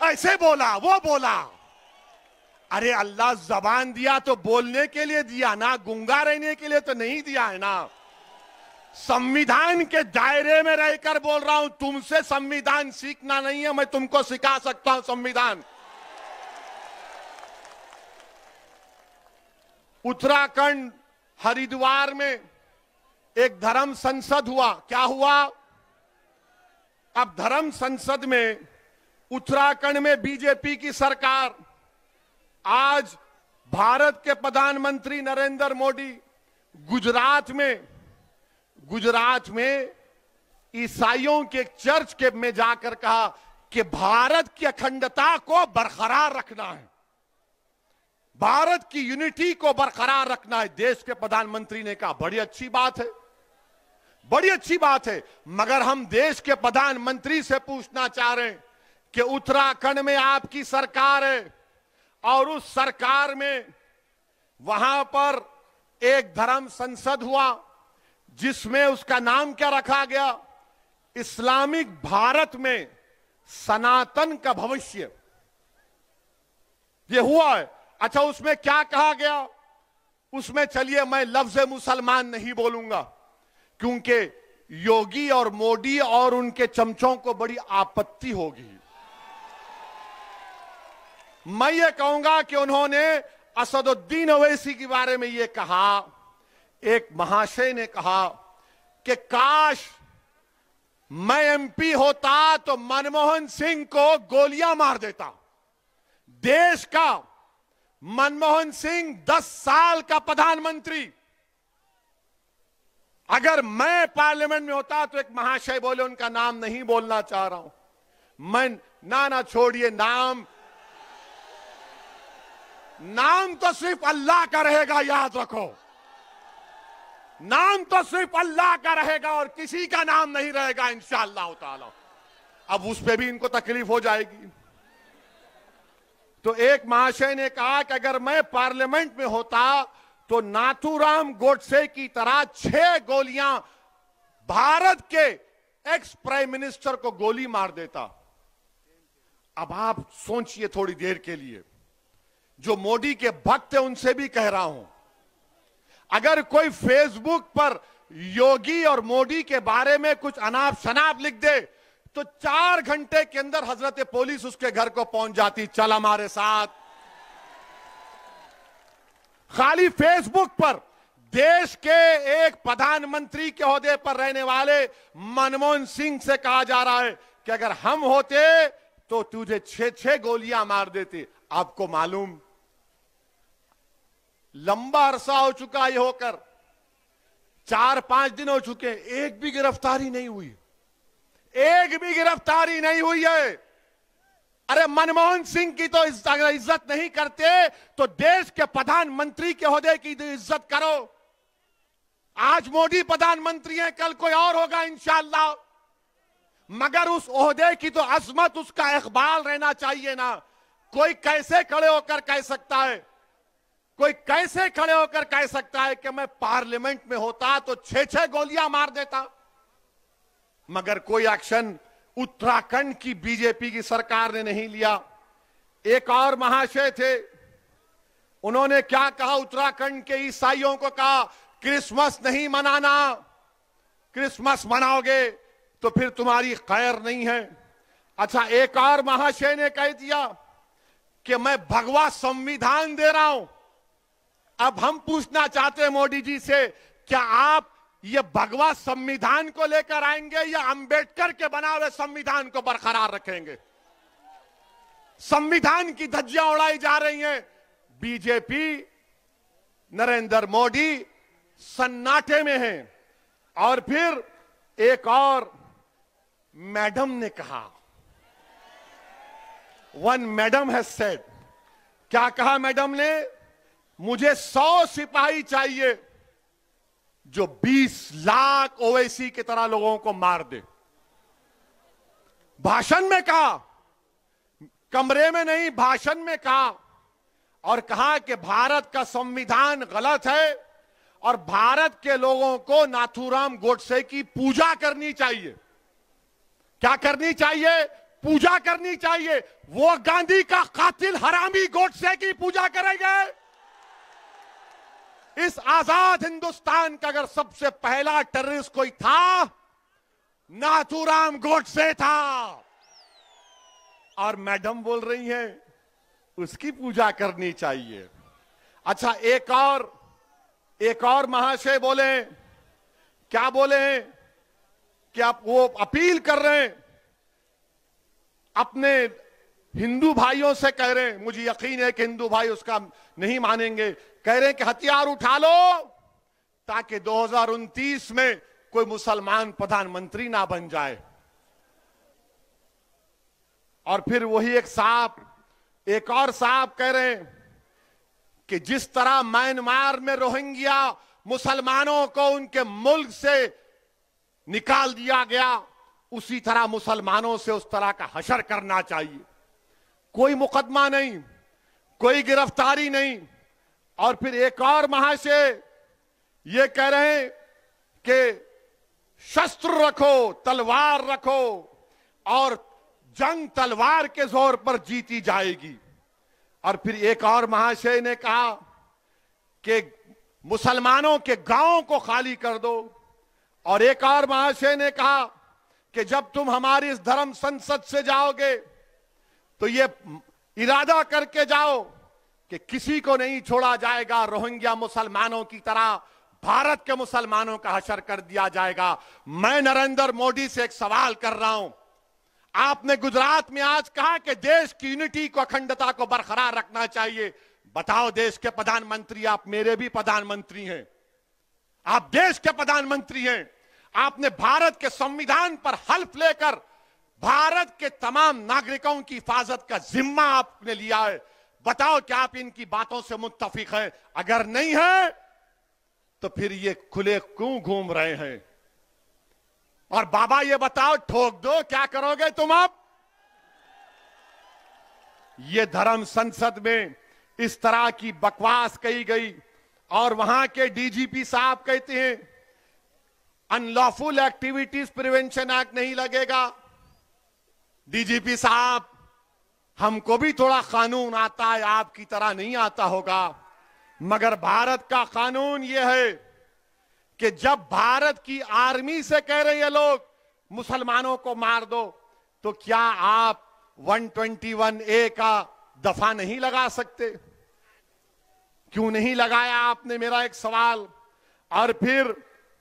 ऐसे बोला, वो बोला। अरे अल्लाह जबान दिया तो बोलने के लिए दिया ना, गूंगा रहने के लिए तो नहीं दिया है ना। संविधान के दायरे में रहकर बोल रहा हूं, तुमसे संविधान सीखना नहीं है, मैं तुमको सिखा सकता हूं संविधान। उत्तराखंड हरिद्वार में एक धर्म संसद हुआ। क्या हुआ? अब धर्म संसद में उत्तराखंड में बीजेपी की सरकार, आज भारत के प्रधानमंत्री नरेंद्र मोदी गुजरात में ईसाइयों के एक चर्च के में जाकर कहा कि भारत की अखंडता को बरकरार रखना है, भारत की यूनिटी को बरकरार रखना है। देश के प्रधानमंत्री ने कहा बड़ी अच्छी बात है, बड़ी अच्छी बात है। मगर हम देश के प्रधानमंत्री से पूछना चाह रहे हैं कि उत्तराखंड में आपकी सरकार है और उस सरकार में वहां पर एक धर्म संसद हुआ जिसमें उसका नाम क्या रखा गया? इस्लामिक भारत में सनातन का भविष्य। ये हुआ है। अच्छा, उसमें क्या कहा गया? उसमें चलिए मैं लफ्ज मुसलमान नहीं बोलूंगा क्योंकि योगी और मोदी और उनके चमचों को बड़ी आपत्ति होगी। मैं ये कहूंगा कि उन्होंने असदुद्दीन ओवैसी के बारे में ये कहा, एक महाशय ने कहा कि काश मैं एमपी होता तो मनमोहन सिंह को गोलियां मार देता। देश का मनमोहन सिंह 10 साल का प्रधानमंत्री, अगर मैं पार्लियामेंट में होता तो एक महाशय बोले, उनका नाम नहीं बोलना चाह रहा हूं मैं, ना छोड़िए, नाम तो सिर्फ अल्लाह का रहेगा, याद रखो, नाम तो सिर्फ अल्लाह का रहेगा और किसी का नाम नहीं रहेगा इंशाअल्लाह ताला। अब उस पे भी इनको तकलीफ हो जाएगी। तो एक महाशय ने कहा कि अगर मैं पार्लियामेंट में होता तो नाथूराम गोडसे की तरह 6 गोलियां भारत के एक्स प्राइम मिनिस्टर को गोली मार देता। अब आप सोचिए थोड़ी देर के लिए, जो मोदी के भक्त है उनसे भी कह रहा हूं, अगर कोई फेसबुक पर योगी और मोदी के बारे में कुछ अनाप शनाप लिख दे तो 4 घंटे के अंदर हजरत पुलिस उसके घर को पहुंच जाती, चल हमारे साथ। खाली फेसबुक पर देश के एक प्रधानमंत्री के ओहदे पर रहने वाले मनमोहन सिंह से कहा जा रहा है कि अगर हम होते तो तुझे 6 गोलियां मार देते। आपको मालूम, लंबा अरसा हो चुका ये होकर, 4-5 दिन हो चुके, एक भी गिरफ्तारी नहीं हुई, एक भी गिरफ्तारी नहीं हुई है। अरे मनमोहन सिंह की तो इज्जत नहीं करते तो देश के प्रधानमंत्री के ओहदे की इज्जत करो। आज मोदी प्रधानमंत्री है, कल कोई और होगा इंशाअल्लाह, मगर उस ओहदे की तो अजमत, उसका इकबाल रहना चाहिए ना। कोई कैसे खड़े होकर कह सकता है, कोई कैसे खड़े होकर कह सकता है कि मैं पार्लियामेंट में होता तो 6 गोलियां मार देता। मगर कोई एक्शन उत्तराखंड की बीजेपी की सरकार ने नहीं लिया। एक और महाशय थे, उन्होंने क्या कहा? उत्तराखंड के ईसाइयों को कहा क्रिसमस नहीं मनाना, क्रिसमस मनाओगे तो फिर तुम्हारी खैर नहीं है। अच्छा, एक और महाशय ने कह दिया कि मैं भगवा संविधान दे रहा हूं। अब हम पूछना चाहते हैं मोदी जी से, क्या आप ये भगवा संविधान को लेकर आएंगे या अंबेडकर के बनाए हुए संविधान को बरकरार रखेंगे? संविधान की धज्जियां उड़ाई जा रही हैं। बीजेपी, नरेंद्र मोदी सन्नाटे में है। और फिर एक और मैडम ने कहा, वन मैडम हैज सेड, क्या कहा मैडम ने? मुझे 100 सिपाही चाहिए जो 20 लाख ओवैसी की तरह लोगों को मार दे। भाषण में कहा, कमरे में नहीं, भाषण में कहा, और कहा कि भारत का संविधान गलत है और भारत के लोगों को नाथूराम गोडसे की पूजा करनी चाहिए। क्या करनी चाहिए? पूजा करनी चाहिए। वो गांधी का कातिल हरामी गोडसे की पूजा करेंगे। इस आजाद हिंदुस्तान का अगर सबसे पहला टेररिस्ट कोई था, नाथूराम गोडसे था। और मैडम बोल रही हैं उसकी पूजा करनी चाहिए। अच्छा, एक और महाशय बोले, क्या बोले कि आप वो अपील कर रहे हैं, अपने हिंदू भाइयों से कह रहे हैं, मुझे यकीन है कि हिंदू भाई उसका नहीं मानेंगे, कह रहे हैं कि हथियार उठा लो ताकि 2029 में कोई मुसलमान प्रधानमंत्री ना बन जाए। और फिर वही एक और साहब कह रहे हैं कि जिस तरह म्यांमार में रोहिंग्या मुसलमानों को उनके मुल्क से निकाल दिया गया, उसी तरह मुसलमानों से उस तरह का हशर करना चाहिए। कोई मुकदमा नहीं, कोई गिरफ्तारी नहीं। और फिर एक और महाशय ये कह रहे हैं कि शस्त्र रखो, तलवार रखो और जंग तलवार के जोर पर जीती जाएगी। और फिर एक और महाशय ने कहा कि मुसलमानों के गांवों को खाली कर दो। और एक और महाशय ने कहा कि जब तुम हमारी इस धर्म संसद से जाओगे तो ये इरादा करके जाओ कि किसी को नहीं छोड़ा जाएगा, रोहिंग्या मुसलमानों की तरह भारत के मुसलमानों का हशर कर दिया जाएगा। मैं नरेंद्र मोदी से एक सवाल कर रहा हूं, आपने गुजरात में आज कहा कि देश की यूनिटी को, अखंडता को बरकरार रखना चाहिए। बताओ, देश के प्रधानमंत्री, आप मेरे भी प्रधानमंत्री हैं, आप देश के प्रधानमंत्री हैं, आपने भारत के संविधान पर हल्फ लेकर भारत के तमाम नागरिकों की हिफाजत का जिम्मा आपने लिया है। बताओ क्या आप इनकी बातों से मुत्तफिक हैं? अगर नहीं है तो फिर ये खुले क्यों घूम रहे हैं? और बाबा ये बताओ, ठोक दो, क्या करोगे तुम अब? ये धर्म संसद में इस तरह की बकवास कही गई और वहां के डीजीपी साहब कहते हैं अनलॉफुल एक्टिविटीज प्रिवेंशन एक्ट नहीं लगेगा। डीजीपी साहब, हमको भी थोड़ा कानून आता है, आपकी तरह नहीं आता होगा, मगर भारत का कानून यह है कि जब भारत की आर्मी से कह रहे हैं लोग मुसलमानों को मार दो, तो क्या आप 121A का दफा नहीं लगा सकते? क्यों नहीं लगाया आपने, मेरा एक सवाल। और फिर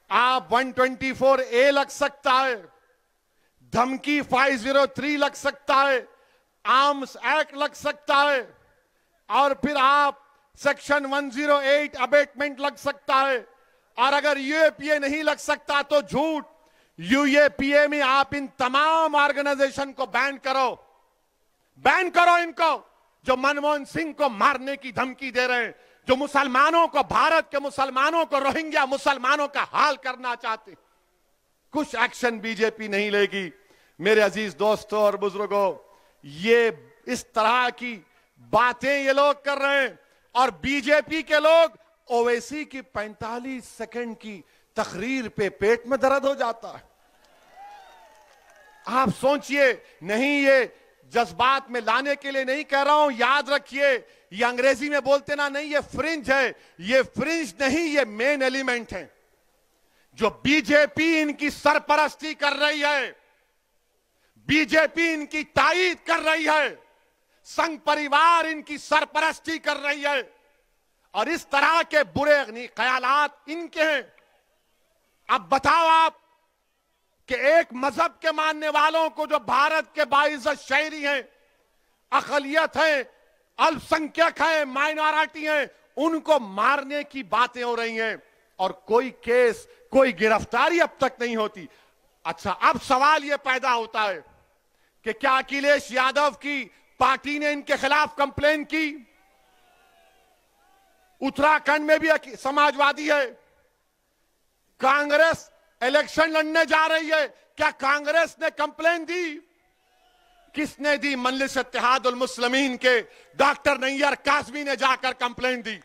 आप 124A लग सकता है, धमकी 503 लग सकता है, आर्म्स एक्ट लग सकता है, और फिर आप सेक्शन 108 अबेटमेंट लग सकता है। और अगर यूएपीए नहीं लग सकता तो झूठ, यूएपीए में आप इन तमाम ऑर्गेनाइजेशन को बैन करो इनको, जो मनमोहन सिंह को मारने की धमकी दे रहे हैं, जो मुसलमानों को, भारत के मुसलमानों को, रोहिंग्या मुसलमानों का हाल करना चाहते। कुछ एक्शन बीजेपी नहीं लेगी। मेरे अजीज दोस्तों और बुजुर्गों, ये इस तरह की बातें ये लोग कर रहे हैं और बीजेपी के लोग ओवैसी की 45 सेकंड की तकरीर पे पेट में दर्द हो जाता है। आप सोचिए, नहीं ये जज्बात में लाने के लिए नहीं कह रहा हूं, याद रखिए, ये अंग्रेजी में बोलते ना, नहीं ये फ्रिंज है, ये फ्रिंज नहीं, ये मेन एलिमेंट है। जो बीजेपी इनकी सरपरस्ती कर रही है, बीजेपी इनकी तायीद कर रही है, संघ परिवार इनकी सरपरस्ती कर रही है और इस तरह के बुरे ख्यालात इनके हैं। अब बताओ आप कि एक मजहब के मानने वालों को, जो भारत के बाइज्जत शहरी हैं, अकलियत हैं, अल्पसंख्यक हैं, माइनॉरिटी हैं, उनको मारने की बातें हो रही हैं और कोई केस, कोई गिरफ्तारी अब तक नहीं होती। अच्छा, अब सवाल यह पैदा होता है कि क्या अखिलेश यादव की पार्टी ने इनके खिलाफ कंप्लेन की? उत्तराखंड में भी समाजवादी है, कांग्रेस इलेक्शन लड़ने जा रही है, क्या कांग्रेस ने कंप्लेन दी? किसने दी? मजलिस इत्तेहादुल मुस्लिमीन के डॉक्टर नैयर काज़मी ने जाकर कंप्लेन दी।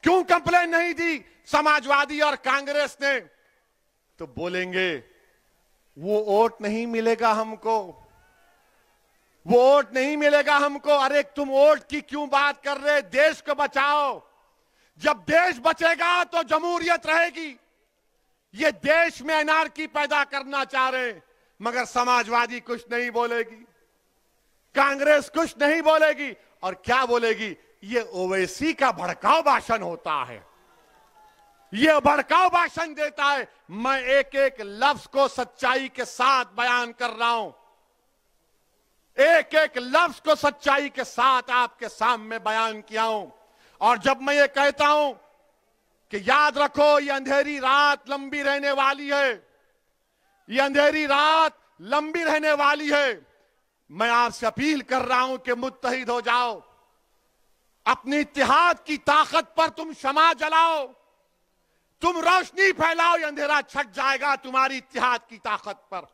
क्यों कंप्लेन नहीं दी समाजवादी और कांग्रेस ने? तो बोलेंगे वो वोट नहीं मिलेगा हमको, वो वोट नहीं मिलेगा हमको। अरे तुम वोट की क्यों बात कर रहे? देश को बचाओ। जब देश बचेगा तो जमहूरियत रहेगी। ये देश में अनार्की पैदा करना चाह रहे हैं, मगर समाजवादी कुछ नहीं बोलेगी, कांग्रेस कुछ नहीं बोलेगी। और क्या बोलेगी? ये ओवैसी का भड़काऊ भाषण होता है, ये भड़काऊ भाषण देता है। मैं एक एक लफ्ज को सच्चाई के साथ बयान कर रहा हूं, एक एक लफ्ज को सच्चाई के साथ आपके सामने बयान किया हूं। और जब मैं ये कहता हूं कि याद रखो ये अंधेरी रात लंबी रहने वाली है, ये अंधेरी रात लंबी रहने वाली है, मैं आपसे अपील कर रहा हूं कि मुत्तहिद हो जाओ। अपनी इत्तेहाद की ताकत पर तुम शमा जलाओ, तुम रोशनी फैलाओ। ये अंधेरा छट जाएगा तुम्हारी इत्तेहाद की ताकत पर।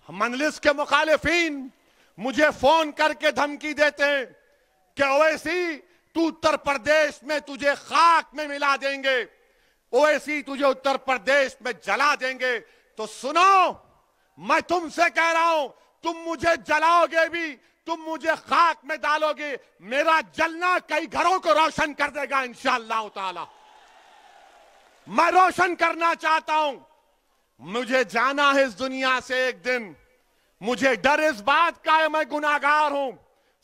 मजलिस के मुखालिफिन मुझे फोन करके धमकी देते हैं कि ओवैसी तू उत्तर प्रदेश में तुझे खाक में मिला देंगे, ओवैसी तुझे उत्तर प्रदेश में जला देंगे। तो सुनो, मैं तुमसे कह रहा हूं, तुम मुझे जलाओगे भी, तुम मुझे खाक में डालोगे, मेरा जलना कई घरों को रोशन कर देगा इंशाअल्लाह ताला। मैं रोशन करना चाहता हूं। मुझे जाना है इस दुनिया से एक दिन। मुझे डर इस बात का है मैं गुनाहगार हूं,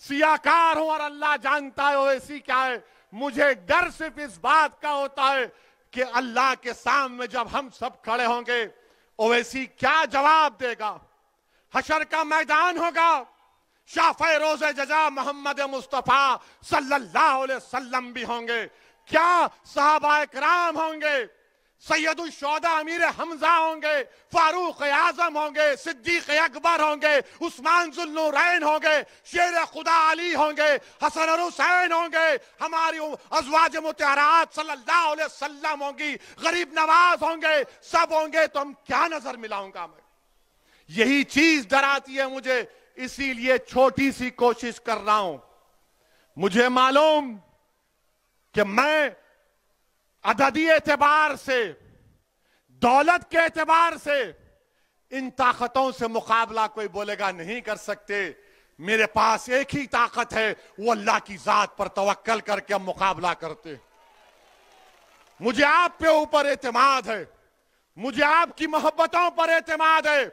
सियाकार हूं, और अल्लाह जानता है ओवैसी क्या है। मुझे डर सिर्फ इस बात का होता है कि अल्लाह के सामने जब हम सब खड़े होंगे, ओवैसी क्या जवाब देगा? हशर का मैदान होगा, शाफ़े रोज़े जज़ा मोहम्मद मुस्तफ़ा सल्लल्लाहु अलैहि वसल्लम भी होंगे, क्या सहाबा इकराम होंगे, सैयदुल शुहदा अमीर हमजा होंगे, फारूक आजम होंगे, सिद्दीक अकबर होंगे, उस्मान जुल्नुरैन होंगे, शेर खुदा अली होंगे, हसन और हुसैन होंगे, हमारी अज़वाज मुतहरात सल्लल्लाहु अलैहि वसल्लम होंगी, गरीब नवाज होंगे, सब होंगे। तो हम क्या नजर मिलाऊंगा मैं? यही चीज डराती है मुझे, इसीलिए छोटी सी कोशिश कर रहा हूं। मुझे मालूम कि मैं अददी एतबार से, दौलत के एतबार से इन ताकतों से मुकाबला कोई बोलेगा नहीं कर सकते। मेरे पास एक ही ताकत है, वो अल्लाह की जात पर तवक्कल करके हम मुकाबला करते। मुझे आप पे ऊपर एतमाद है, मुझे आपकी मोहब्बतों पर एतमाद है,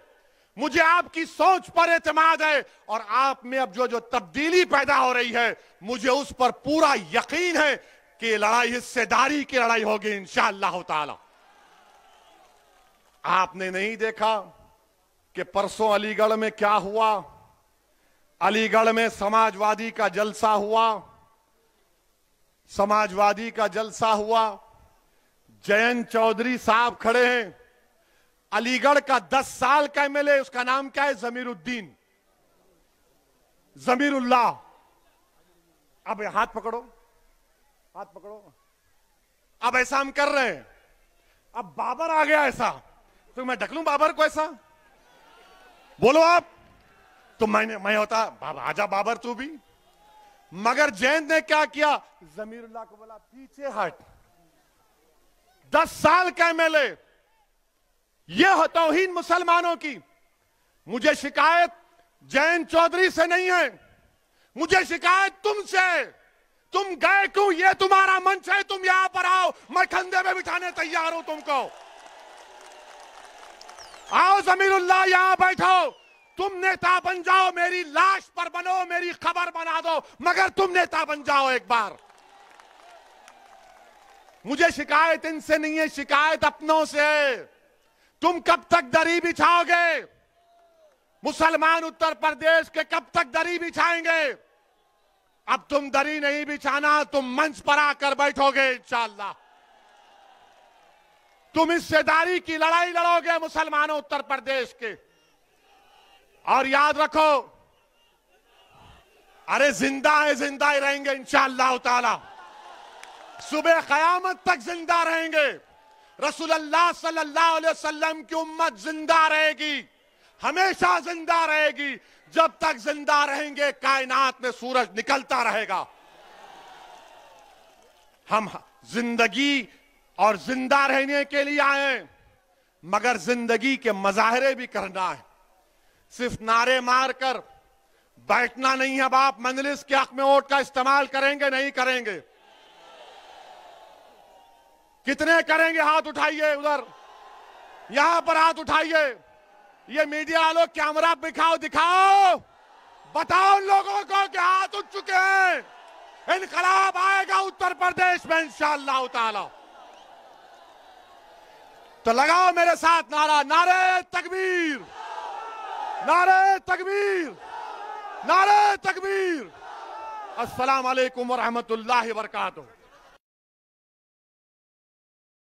मुझे आपकी सोच पर एतमाद है, और आप में अब जो तब्दीली पैदा हो रही है, मुझे उस पर पूरा यकीन है कि लड़ाई हिस्सेदारी की लड़ाई होगी इंशाअल्लाह ताला। आपने नहीं देखा कि परसों अलीगढ़ में क्या हुआ? अलीगढ़ में समाजवादी का जलसा हुआ, समाजवादी का जलसा हुआ। जयंत चौधरी साहब खड़े हैं, अलीगढ़ का 10 साल का एमएलए, उसका नाम क्या है? जमीरुद्दीन, जमीरुल्लाह। अब हाथ पकड़ो, हाथ पकड़ो। अब ऐसा हम कर रहे हैं, अब बाबर आ गया ऐसा, तो मैं ढकलूं बाबर को ऐसा? बोलो आप। तो मैं होता आजा बाबर तू भी। मगर जयंत ने क्या किया? जमीरुल्लाह को बोला पीछे हट। 10 साल का एमएलए, यह तौहीन मुसलमानों की। मुझे शिकायत जयंत चौधरी से नहीं है, मुझे शिकायत तुमसे है। तुम गए क्यों? ये तुम्हारा मंच है, तुम यहां पर आओ, मैं कंधे में बिठाने तैयार हूं तुमको। आओ जमीरुल्लाह, यहां बैठो, तुम नेता बन जाओ, मेरी लाश पर बनो, मेरी खबर बना दो, मगर तुम नेता बन जाओ एक बार। मुझे शिकायत इनसे नहीं है, शिकायत अपनों से है। तुम कब तक दरी बिछाओगे? मुसलमान उत्तर प्रदेश के कब तक दरी बिछाएंगे? अब तुम दरी नहीं बिछाना, तुम मंच पर आकर बैठोगे इंशाअल्लाह। तुम हिस्सेदारी की लड़ाई लड़ोगे मुसलमानों उत्तर प्रदेश के। और याद रखो, अरे जिंदा है, जिंदा ही रहेंगे इंशाअल्लाह ताला, सुबह क़यामत तक जिंदा रहेंगे। रसूलुल्लाह सल्लल्लाहु अलैहि वसल्लम की उम्मत जिंदा रहेगी, हमेशा जिंदा रहेगी। जब तक जिंदा रहेंगे कायनात में सूरज निकलता रहेगा। हम जिंदगी और जिंदा रहने के लिए आए हैं, मगर जिंदगी के मजाहरे भी करना है। सिर्फ नारे मारकर बैठना नहीं है। अब आप मजलिस के हक में वोट का इस्तेमाल करेंगे नहीं करेंगे? कितने करेंगे? हाथ उठाइए, उधर यहां पर हाथ उठाइए। ये मीडिया वालों कैमरा दिखाओ, दिखाओ, बताओ लोगों को कि हाथ उठ चुके हैं। इनकलाब आएगा उत्तर प्रदेश में इंशाअल्लाह ताला। तो लगाओ मेरे साथ नारा, नारे तकबीर, नारे तकबीर, नारे तकबीर। अस्सलाम वालेकुम व रहमतुल्लाहि व बरकातुहू।